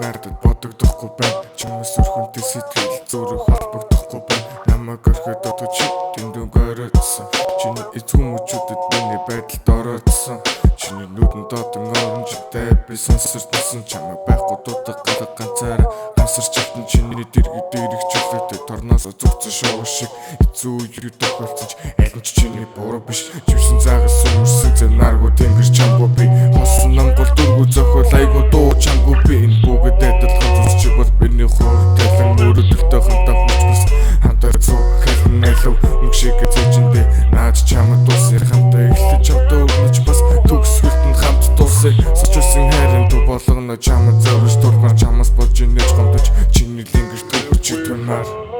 надад бодогдохгүй байна. Чамаас өрхөнтэй сэтгэл зүрх холбогдохгүй байна. Намайг орхиод одод чи дэндүг ороодсон. Чиний эзгүй мөчүүдэд миний байдалд ороодсон. Чиний нүдэнд одон оромжтой би сонсордсон. Чамайг байхгүй дутаг галаг ганцаараа гансарч автан чиний дэргэд ирэх чөлөөтэй торноос зүгцэн шоу шиг эзүү юу тохиолдсон ч аль нь ч чиний буруу биш. Живсэн цагаас өмөрсөн зэнаргүй тэнгэр чамгүй би хосон намгол дөрвөө зохиол айгуу дуу чамгүй би энэ бүгд адилхан зүс чи бол миний хүртэлэн мөрөдөлтөй хамтаа хүч бас хамтаа зүг хэлэн алуу мөг шиг зэжиндээ наад чамд тус ярь хамтаа эхлэж чамтай өгнөж бас төгсгөлтөнд хамт тусыг сочулсан хайрын дуу болгоно чамд зөрж дурмаар чамаас болж инээж гомдож чиний лингэж төгөж читмээр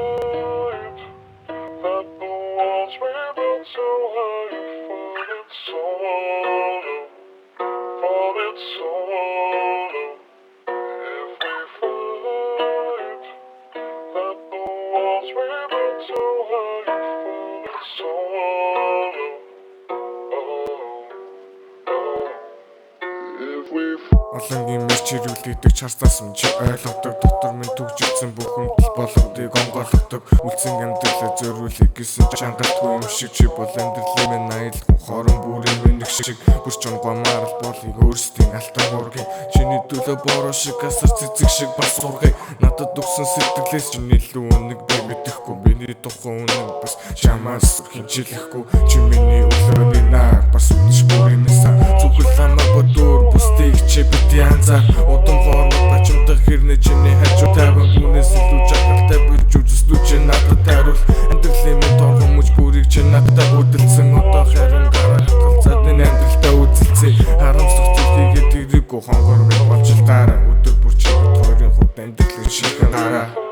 Олонгийн мэрч хэрүүлдэг чарстаас минь чи ойлгодог дотор минь түгжигдсэн бүх хүндэл болгодыг онгойлгодог үлцэн амьдралаа зөрүүлэх гэсэн чангалтгүй юм шиг чи бол амьдралын минь аялал хорон бүрийн минь нэг шиг бүр ч онгомаар л болыг өөрсдийн алтан уургийн чиний төлөө бороо шиг асар цэцэг шиг бас ургай надад өгсөн сэтгэлээс чиний илүү үнэг би мэдэхгүй миний тухайн үнэн бас чамаас хинчилэхгүй чи миний өглөөний нар бас үдшиж бүрийн сан зүгэл хамаа бодор бусдыг чи бити анзаар удам хоормод бачимдаг хэрнээ чиний хажуу таван гүнээс илүү жахалтай бирж үзэслүү чи надад тайруул амьдралын минь торгон мөч бүрийг чи надад хөдөлсөн одоо харин гараа хатгалцаад энэ амьдралтаа үзэлцээ харамсах зүйлийгээ тэрийггүй хонгор минь болж л дараа өдөр бүр чи хоёрын хувьд амьдралын шиг гараа